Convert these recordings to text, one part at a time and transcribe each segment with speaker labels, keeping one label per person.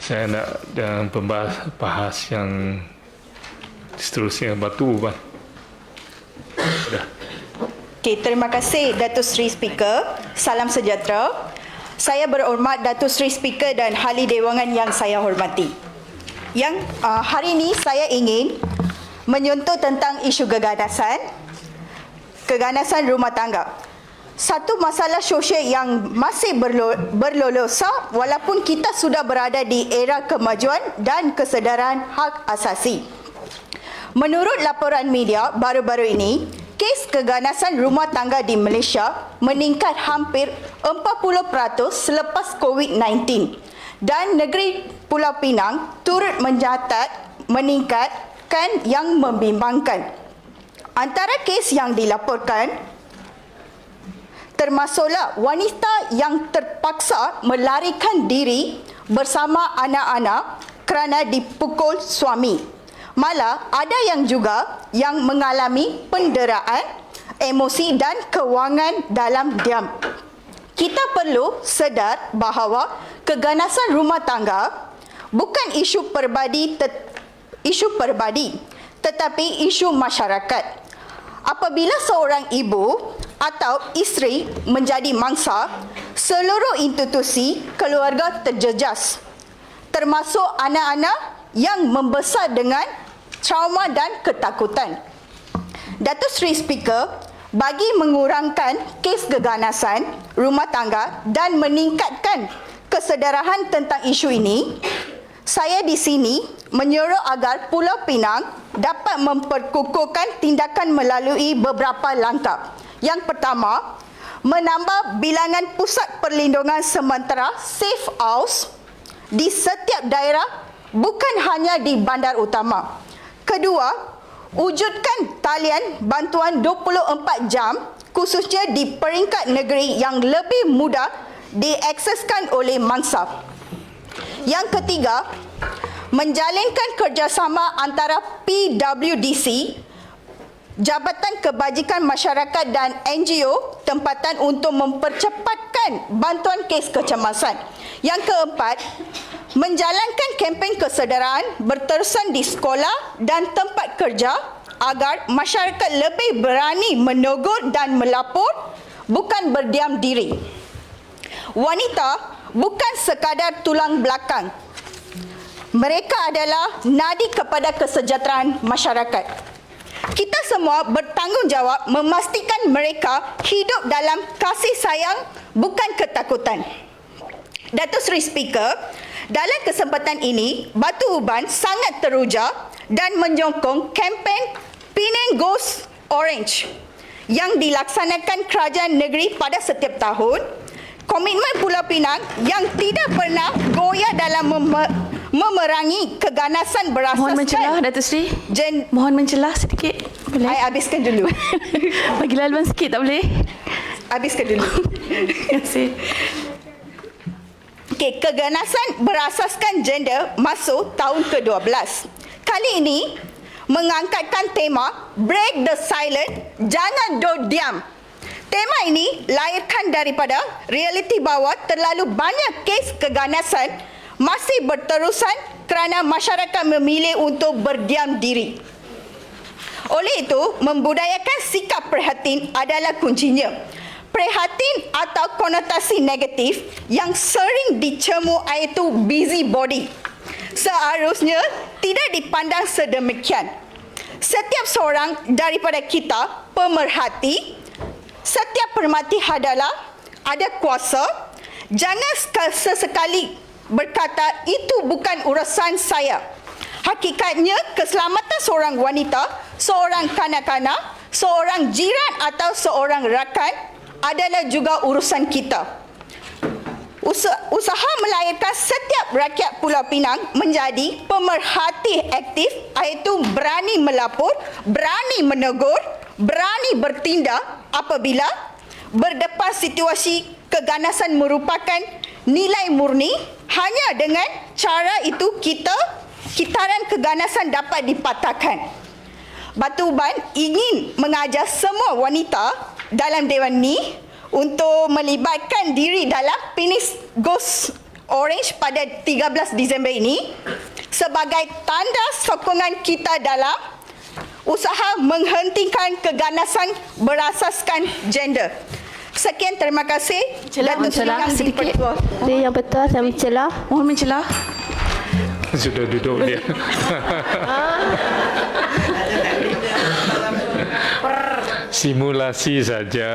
Speaker 1: Saya nak dan bahas yang seterusnya Batu Uban. Dah.
Speaker 2: Okey, terima kasih Datuk Seri Speaker. Salam sejahtera. Saya berhormat Datuk Seri Speaker dan ahli dewangan yang saya hormati. Hari ini saya ingin menyentuh tentang isu keganasan rumah tangga. Satu masalah sosial yang masih berlolosa walaupun kita sudah berada di era kemajuan dan kesedaran hak asasi. Menurut laporan media baru-baru ini, kes keganasan rumah tangga di Malaysia meningkat hampir 40% selepas COVID-19 dan negeri Pulau Pinang turut meningkatkan yang membimbangkan. Antara kes yang dilaporkan termasuklah wanita yang terpaksa melarikan diri bersama anak-anak kerana dipukul suami. Malah ada yang juga yang mengalami penderaan emosi dan kewangan dalam diam. Kita perlu sedar bahawa keganasan rumah tangga bukan isu peribadi tetapi isu masyarakat. Apabila seorang ibu atau isteri menjadi mangsa, seluruh institusi keluarga terjejas, termasuk anak-anak yang membesar dengan trauma dan ketakutan. Datuk Seri Speaker, bagi mengurangkan kes keganasan rumah tangga dan meningkatkan kesedaran tentang isu ini, saya di sini menyuruh agar Pulau Pinang dapat memperkukuhkan tindakan melalui beberapa langkah. Yang pertama, menambah bilangan pusat perlindungan sementara safe house di setiap daerah, bukan hanya di bandar utama. Kedua, wujudkan talian bantuan 24 jam khususnya di peringkat negeri yang lebih mudah diakseskan oleh mangsa. Yang ketiga, menjalinkan kerjasama antara PWDC, Jabatan Kebajikan Masyarakat dan NGO tempatan untuk mempercepatkan bantuan kes kecemasan. Yang keempat, menjalankan kempen kesedaran berterusan di sekolah dan tempat kerja agar masyarakat lebih berani menegur dan melapor, bukan berdiam diri. Wanita bukan sekadar tulang belakang. Mereka adalah nadi kepada kesejahteraan masyarakat. Kita semua bertanggungjawab memastikan mereka hidup dalam kasih sayang, bukan ketakutan. Datuk Seri Speaker, dalam kesempatan ini, Batu Uban sangat teruja dan menyokong kempen Penang Goes Orange yang dilaksanakan kerajaan negeri pada setiap tahun. Komitmen Pulau Pinang yang tidak pernah goyah dalam memerangi keganasan berasaskan.
Speaker 3: Mohon mencelah, Datuk Seri. Mohon mencelah sedikit. Boleh?
Speaker 2: I habiskan dulu.
Speaker 3: Bagi laluan sikit tak boleh?
Speaker 2: Habiskan dulu.
Speaker 3: Terima kasih.
Speaker 2: Okey, keganasan berasaskan gender masuk tahun ke-12. Kali ini mengangkatkan tema Break the Silence, jangan diam. Tema ini lahirkan daripada realiti bahawa terlalu banyak kes keganasan masih berterusan kerana masyarakat memilih untuk berdiam diri. Oleh itu, membudayakan sikap prihatin adalah kuncinya. Prihatin atau konotasi negatif yang sering dicemu iaitu busybody seharusnya tidak dipandang sedemikian. Setiap seorang daripada kita pemerhati, setiap pemerhati adalah ada kuasa. Jangan sesekali berkata itu bukan urusan saya. Hakikatnya keselamatan seorang wanita, seorang kanak-kanak, seorang jiran atau seorang rakan adalah juga urusan kita. Usaha melahirkan setiap rakyat Pulau Pinang menjadi pemerhati aktif, iaitu berani melapor, berani menegur, berani bertindak apabila berdepan situasi keganasan merupakan nilai murni. Hanya dengan cara itu kitaran keganasan dapat dipatahkan. Batu Uban ingin mengajar semua wanita dalam dewan ini untuk melibatkan diri dalam Penang Goes orange pada 13 Disember ini sebagai tanda sokongan kita dalam usaha menghentikan keganasan berasaskan gender. Sekian, terima kasih.
Speaker 3: Mencelah
Speaker 2: Yang
Speaker 3: sedikit.
Speaker 2: di-Pertua.
Speaker 4: Yang betul saya mencelah.
Speaker 3: Mohon mencelah.
Speaker 1: Sudah duduk dia. Simulasi saja.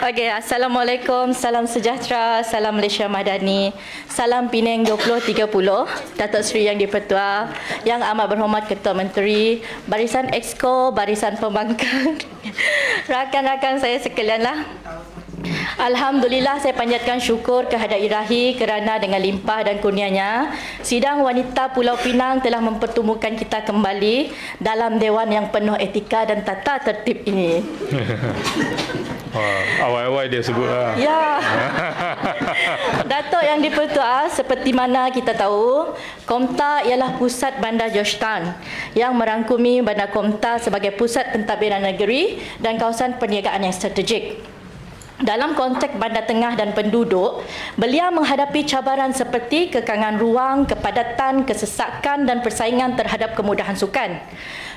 Speaker 5: Okey, Assalamualaikum, salam sejahtera, salam Malaysia Madani, salam Penang 2030, Datuk Seri Yang di-Pertua, Yang Amat Berhormat Ketua Menteri, Barisan Exco, Barisan Pembangkang, rakan-rakan saya sekalian lah. Alhamdulillah, saya panjatkan syukur kehadrat Ilahi kerana dengan limpah dan kurnianya, Sidang Wanita Pulau Pinang telah mempertemukan kita kembali dalam dewan yang penuh etika dan tata tertib ini.
Speaker 1: Wah, awal-awal dia sebut lah.
Speaker 5: Ya. Datuk Yang di-Pertua, seperti mana kita tahu, KOMTA ialah pusat bandar Georgetown yang merangkumi bandar KOMTA sebagai pusat pentadbiran negeri dan kawasan perniagaan yang strategik. Dalam konteks bandar tengah dan penduduk, beliau menghadapi cabaran seperti kekangan ruang, kepadatan, kesesakan dan persaingan terhadap kemudahan sukan.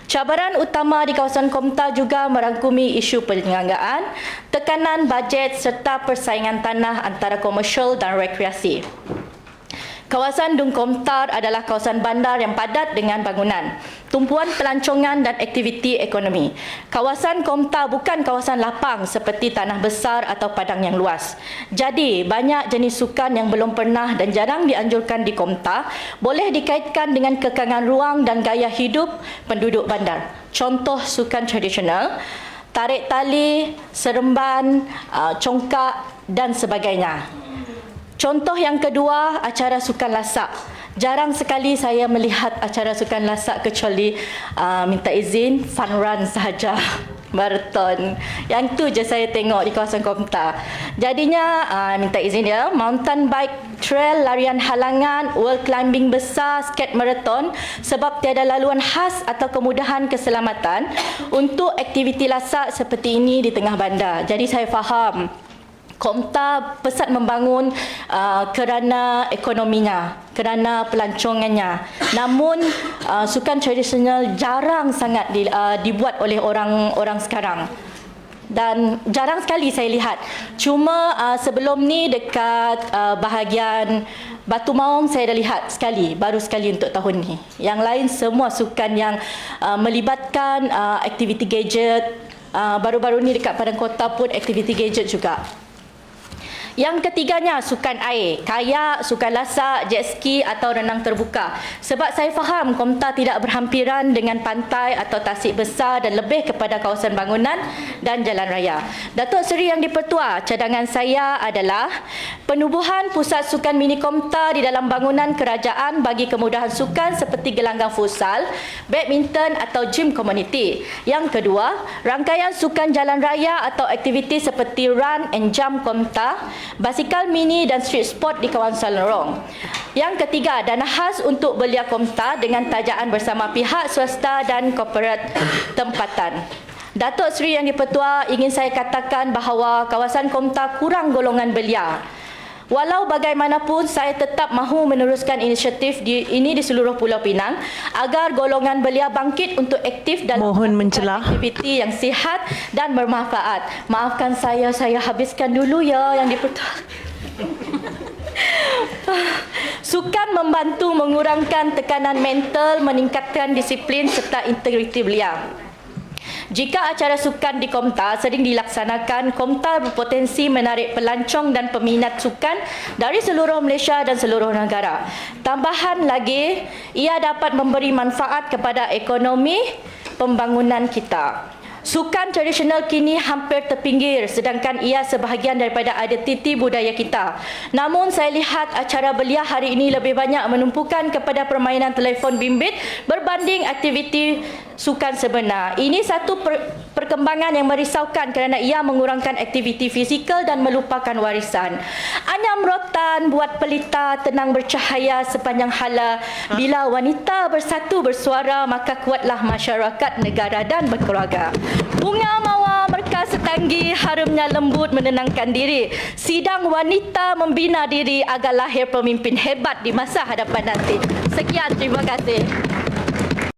Speaker 5: Cabaran utama di kawasan KOMTA juga merangkumi isu penyelenggaraan, tekanan bajet serta persaingan tanah antara komersial dan rekreasi. Kawasan Dung KOMTA adalah kawasan bandar yang padat dengan bangunan, tumpuan pelancongan dan aktiviti ekonomi. Kawasan KOMTA bukan kawasan lapang seperti tanah besar atau padang yang luas. Jadi, banyak jenis sukan yang belum pernah dan jarang dianjurkan di KOMTA boleh dikaitkan dengan kekangan ruang dan gaya hidup penduduk bandar. Contoh sukan tradisional, tarik tali, seremban, congkak dan sebagainya. Contoh yang kedua, acara sukan lasak. Jarang sekali saya melihat acara sukan lasak kecuali minta izin fun run sahaja. Marathon. Yang tu je saya tengok di kawasan KOMTA. Jadinya minta izin dia, mountain bike trail, larian halangan, wall climbing besar, skate marathon sebab tiada laluan khas atau kemudahan keselamatan untuk aktiviti lasak seperti ini di tengah bandar. Jadi saya faham KOMTA pesat membangun kerana ekonominya, kerana pelancongannya. Namun sukan tradisional jarang sangat dibuat oleh orang sekarang. Dan jarang sekali saya lihat. Cuma sebelum ni dekat bahagian Batu Maung saya dah lihat sekali, baru sekali untuk tahun ni. Yang lain semua sukan yang melibatkan aktiviti gadget. Baru-baru ni dekat Padang Kota pun aktiviti gadget juga. Yang ketiganya, sukan air, kayak, sukan lasak, jet ski atau renang terbuka. Sebab saya faham KOMTA tidak berhampiran dengan pantai atau tasik besar dan lebih kepada kawasan bangunan dan jalan raya. Datuk Seri Yang di-Pertua, cadangan saya adalah penubuhan pusat sukan mini KOMTA di dalam bangunan kerajaan bagi kemudahan sukan seperti gelanggang futsal, badminton atau gym community. Yang kedua, rangkaian sukan jalan raya atau aktiviti seperti run and jump KOMTA, basikal mini dan street sport di kawasan lorong. Yang ketiga, dana khas untuk belia KOMTA dengan tajaan bersama pihak swasta dan korporat tempatan. Datuk Seri Yang di-Pertua, ingin saya katakan bahawa kawasan KOMTA kurang golongan belia. Walau bagaimanapun, saya tetap mahu meneruskan inisiatif ini di seluruh Pulau Pinang agar golongan belia bangkit untuk aktif dalam
Speaker 3: Mohon mencelah.
Speaker 5: aktiviti yang sihat dan bermanfaat. Maafkan saya habiskan dulu ya Yang di-Pertua. Sukan membantu mengurangkan tekanan mental, meningkatkan disiplin serta integriti belia. Jika acara sukan di KOMTA sering dilaksanakan, KOMTA berpotensi menarik pelancong dan peminat sukan dari seluruh Malaysia dan seluruh negara. Tambahan lagi, ia dapat memberi manfaat kepada ekonomi pembangunan kita. Sukan tradisional kini hampir terpinggir sedangkan ia sebahagian daripada identiti budaya kita. Namun saya lihat acara belia hari ini lebih banyak menumpukan kepada permainan telefon bimbit berbanding aktiviti sukan sebenar. Ini satu perkembangan yang merisaukan kerana ia mengurangkan aktiviti fizikal dan melupakan warisan. Anyam rotan, buat pelita, tenang bercahaya sepanjang hala. Bila wanita bersatu bersuara, maka kuatlah masyarakat, negara dan berkeluarga. Bunga mawar berkas tanggi, harumnya lembut menenangkan diri. Sidang wanita membina diri agar lahir pemimpin hebat di masa hadapan nanti. Sekian, terima kasih.